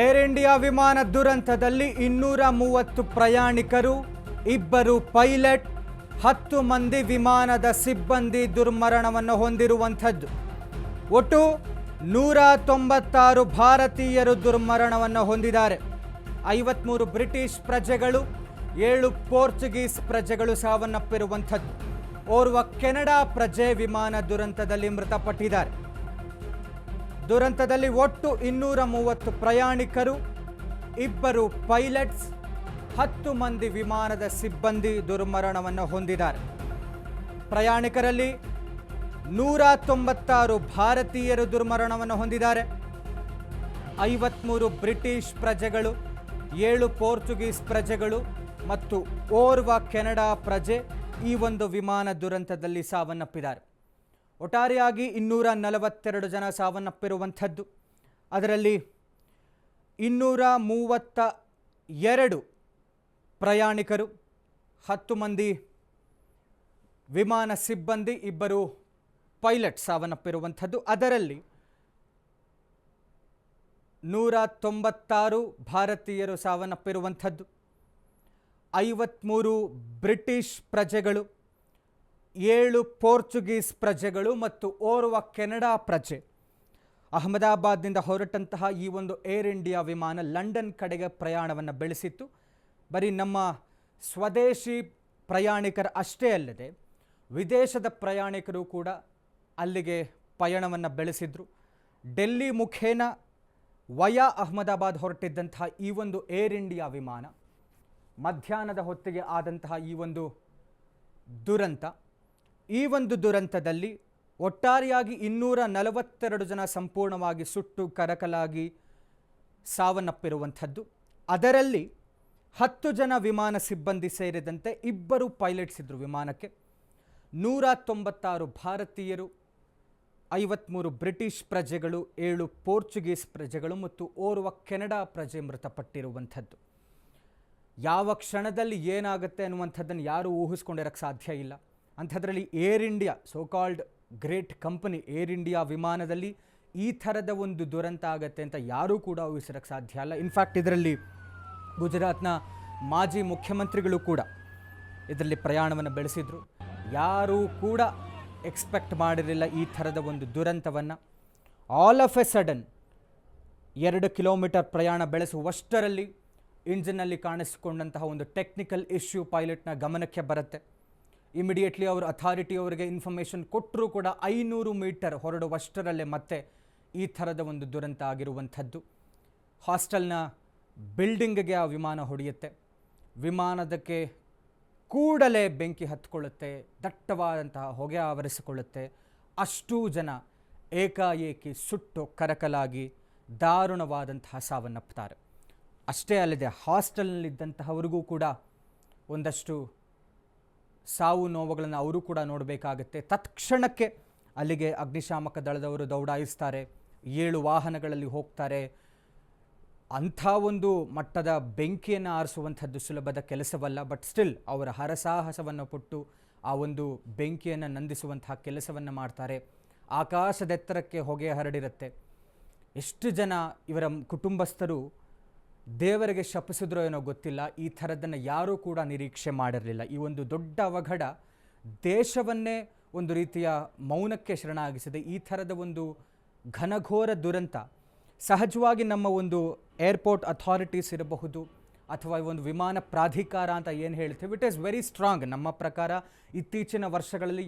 Air India ವಿಮಾನ ದುರಂತದಲ್ಲಿ 230 ಪ್ರಯಾಣಿಕರು, 2 ಪೈಲಟ್, 10 ಮಂದಿ ವಿಮಾನದ ಸಿಬ್ಬಂದಿ ದುರ್ಮರಣವನ್ನು ಹೊಂದಿರುವಂಥದ್ದು. ಒಟ್ಟು 196 ಭಾರತೀಯರು ದುರ್ಮರಣವನ್ನು ಹೊಂದಿದ್ದಾರೆ. 53 ಬ್ರಿಟಿಷ್ ಪ್ರಜೆಗಳು, 7 ಪೋರ್ಚುಗೀಸ್ ಪ್ರಜೆಗಳು ಸಾವನ್ನಪ್ಪಿರುವಂಥದ್ದು. ಓರ್ವ ಕೆನಡಾ ಪ್ರಜೆ ವಿಮಾನ ದುರಂತದಲ್ಲಿ ಮೃತಪಟ್ಟಿದ್ದಾರೆ. ದುರಂತದಲ್ಲಿ ಒಟ್ಟು 230 ಪ್ರಯಾಣಿಕರು, 2 ಪೈಲಟ್ಸ್, 10 ಮಂದಿ ವಿಮಾನದ ಸಿಬ್ಬಂದಿ ದುರ್ಮರಣವನ್ನು ಹೊಂದಿದ್ದಾರೆ. ಪ್ರಯಾಣಿಕರಲ್ಲಿ 196 ಭಾರತೀಯರು ದುರ್ಮರಣವನ್ನು ಹೊಂದಿದ್ದಾರೆ. 53 ಬ್ರಿಟಿಷ್ ಪ್ರಜೆಗಳು, 7 ಪೋರ್ಚುಗೀಸ್ ಪ್ರಜೆಗಳು ಮತ್ತು ಓರ್ವ ಕೆನಡಾ ಪ್ರಜೆ ಈ ಒಂದು ವಿಮಾನ ದುರಂತದಲ್ಲಿ ಸಾವನ್ನಪ್ಪಿದ್ದಾರೆ. ಒಟ್ಟಾರೆಯಾಗಿ 242 ಜನ ಸಾವನ್ನಪ್ಪಿರುವಂಥದ್ದು. ಅದರಲ್ಲಿ 232 ಪ್ರಯಾಣಿಕರು, 10 ಮಂದಿ ವಿಮಾನ ಸಿಬ್ಬಂದಿ, 2 ಪೈಲಟ್ ಸಾವನ್ನಪ್ಪಿರುವಂಥದ್ದು. ಅದರಲ್ಲಿ 196 ಭಾರತೀಯರು ಸಾವನ್ನಪ್ಪಿರುವಂಥದ್ದು. 53 ಬ್ರಿಟಿಷ್ ಪ್ರಜೆಗಳು, 7 ಪೋರ್ಚುಗೀಸ್ ಪ್ರಜೆಗಳು ಮತ್ತು ಓರ್ವ ಕೆನಡಾ ಪ್ರಜೆ. ಅಹಮದಾಬಾದ್ನಿಂದ ಹೊರಟಂತಹ ಈ ಒಂದು ಏರ್ ಇಂಡಿಯಾ ವಿಮಾನ ಲಂಡನ್ ಕಡೆಗೆ ಪ್ರಯಾಣವನ್ನು ಬೆಳೆಸಿತ್ತು. ಬರೀ ನಮ್ಮ ಸ್ವದೇಶಿ ಪ್ರಯಾಣಿಕರು ಅಷ್ಟೇ ಅಲ್ಲದೆ ವಿದೇಶದ ಪ್ರಯಾಣಿಕರು ಕೂಡ ಅಲ್ಲಿಗೆ ಪಯಣವನ್ನು ಬೆಳೆಸಿದ್ರು. ಡೆಲ್ಲಿ ಮುಖೇನ ವಯಾ ಅಹಮದಾಬಾದ್ ಹೊರಟಿದ್ದಂತಹ ಈ ಒಂದು ಏರ್ ಇಂಡಿಯಾ ವಿಮಾನ ಮಧ್ಯಾಹ್ನದ ಹೊತ್ತಿಗೆ ಆದಂತಹ ಈ ಒಂದು ದುರಂತ, ಈ ಒಂದು ದುರಂತದಲ್ಲಿ ಒಟ್ಟಾರೆಯಾಗಿ 242 ಜನ ಸಂಪೂರ್ಣವಾಗಿ ಸುಟ್ಟು ಕರಕಲಾಗಿ ಸಾವನ್ನಪ್ಪಿರುವಂಥದ್ದು. ಅದರಲ್ಲಿ 10 ಜನ ವಿಮಾನ ಸಿಬ್ಬಂದಿ ಸೇರಿದಂತೆ 2 ಪೈಲಟ್ಸ್ ಇದ್ದರು ವಿಮಾನಕ್ಕೆ. 196 ಭಾರತೀಯರು, 53 ಬ್ರಿಟಿಷ್ ಪ್ರಜೆಗಳು, 7 ಪೋರ್ಚುಗೀಸ್ ಪ್ರಜೆಗಳು ಮತ್ತು ಓರ್ವ ಕೆನಡಾ ಪ್ರಜೆ ಮೃತಪಟ್ಟಿರುವಂಥದ್ದು. ಯಾವ ಕ್ಷಣದಲ್ಲಿ ಏನಾಗುತ್ತೆ ಅನ್ನುವಂಥದ್ದನ್ನು ಯಾರೂ ಊಹಿಸ್ಕೊಂಡಿರೋಕ್ಕೆ ಸಾಧ್ಯ ಇಲ್ಲ. ಅಂಥದ್ರಲ್ಲಿ air India, so called great company air India ವಿಮಾನದಲ್ಲಿ ಈ ಥರದ ಒಂದು ದುರಂತ ಆಗುತ್ತೆ ಅಂತ ಯಾರೂ ಕೂಡ ಊಹಿಸಿರೋಕ್ಕೆ ಸಾಧ್ಯ ಇಲ್ಲ. ಇನ್ಫ್ಯಾಕ್ಟ್ ಇದರಲ್ಲಿ ಗುಜರಾತ್ನ ಮಾಜಿ ಮುಖ್ಯಮಂತ್ರಿಗಳು ಕೂಡ ಇದರಲ್ಲಿ ಪ್ರಯಾಣವನ್ನು ಬೆಳೆಸಿದರು. ಯಾರೂ ಕೂಡ ಎಕ್ಸ್ಪೆಕ್ಟ್ ಮಾಡಿರಲಿಲ್ಲ ಈ ಥರದ ಒಂದು ದುರಂತವನ್ನು. All of a sudden 2 kilometre ಪ್ರಯಾಣ ಬೆಳೆಸುವಷ್ಟರಲ್ಲಿ ಇಂಜಿನ್ನಲ್ಲಿ ಕಾಣಿಸಿಕೊಂಡಂತಹ ಒಂದು ಟೆಕ್ನಿಕಲ್ ಇಶ್ಯೂ ಪೈಲಟ್ನ ಗಮನಕ್ಕೆ ಬರುತ್ತೆ. ಇಮಿಡಿಯೇಟ್ಲಿ ಅವರು ಅಥಾರಿಟಿ ಅವರಿಗೆ ಇನ್ಫಾರ್ಮೇಷನ್ ಕೊಟ್ಟರೂ ಕೂಡ 500 ಮೀಟರ್ ಹೊರಡುವಷ್ಟರಲ್ಲೇ ಮತ್ತೆ ಈ ಥರದ ಒಂದು ದುರಂತ ಆಗಿರುವಂಥದ್ದು. ಹಾಸ್ಟೆಲ್ನ ಬಿಲ್ಡಿಂಗ್ಗೆ ಆ ವಿಮಾನ ಹೊಡೆಯುತ್ತೆ. ವಿಮಾನದಕ್ಕೆ ಕೂಡಲೇ ಬೆಂಕಿ ಹತ್ತಿಕೊಳ್ಳುತ್ತೆ, ದಟ್ಟವಾದಂತಹ ಹೊಗೆ ಆವರಿಸಿಕೊಳ್ಳುತ್ತೆ. ಅಷ್ಟೂ ಜನ ಏಕಾಏಕಿ ಸುಟ್ಟು ಕರಕಲಾಗಿ ದಾರುಣವಾದಂತಹ ಸಾವನ್ನಪ್ಪುತ್ತಾರೆ. ಅಷ್ಟೇ ಅಲ್ಲದೆ ಹಾಸ್ಟೆಲ್ನಲ್ಲಿದ್ದಂತಹವರಿಗೂ ಕೂಡ ಒಂದಷ್ಟು ಸಾವು ನೋವುಗಳನ್ನು ಅವರು ಕೂಡ ನೋಡಬೇಕಾಗತ್ತೆ. ತತ್ಕ್ಷಣಕ್ಕೆ ಅಲ್ಲಿಗೆ ಅಗ್ನಿಶಾಮಕ ದಳದವರು ದೌಡಾಯಿಸ್ತಾರೆ, 7 ವಾಹನಗಳಲ್ಲಿ ಹೋಗ್ತಾರೆ. ಅಂಥ ಒಂದು ಮಟ್ಟದ ಬೆಂಕಿಯನ್ನು ಆರಿಸುವಂಥದ್ದು ಸುಲಭದ ಕೆಲಸವಲ್ಲ. ಬಟ್ ಸ್ಟಿಲ್ ಅವರ ಹರಸಾಹಸವನ್ನು ಪಟ್ಟು ಆ ಒಂದು ಬೆಂಕಿಯನ್ನು ನಂದಿಸುವಂತಹ ಕೆಲಸವನ್ನು ಮಾಡ್ತಾರೆ. ಆಕಾಶದೆತ್ತರಕ್ಕೆ ಹೊಗೆ ಹರಡಿರುತ್ತೆ. ಎಷ್ಟು ಜನ ಇವರ ಕುಟುಂಬಸ್ಥರು ದೇವರಿಗೆ ಶಪಿಸಿದ್ರೋ ಏನೋ ಗೊತ್ತಿಲ್ಲ, ಈ ಥರದ್ದನ್ನು ಯಾರೂ ಕೂಡ ನಿರೀಕ್ಷೆ ಮಾಡಿರಲಿಲ್ಲ. ಈ ಒಂದು ದೊಡ್ಡ ಅವಘಡ ದೇಶವನ್ನೇ ಒಂದು ರೀತಿಯ ಮೌನಕ್ಕೆ ಶರಣಾಗಿಸಿದೆ. ಈ ಥರದ ಒಂದು ಘನಘೋರ ದುರಂತ ಸಹಜವಾಗಿ ನಮ್ಮ ಒಂದು ಏರ್ಪೋರ್ಟ್ ಅಥಾರಿಟೀಸ್ ಇರಬಹುದು ಅಥವಾ ಒಂದು ವಿಮಾನ ಪ್ರಾಧಿಕಾರ ಅಂತ ಏನು ಹೇಳ್ತೀವಿ, ಇಟ್ ಈಸ್ ವೆರಿ ಸ್ಟ್ರಾಂಗ್. ನಮ್ಮ ಪ್ರಕಾರ ಇತ್ತೀಚಿನ ವರ್ಷಗಳಲ್ಲಿ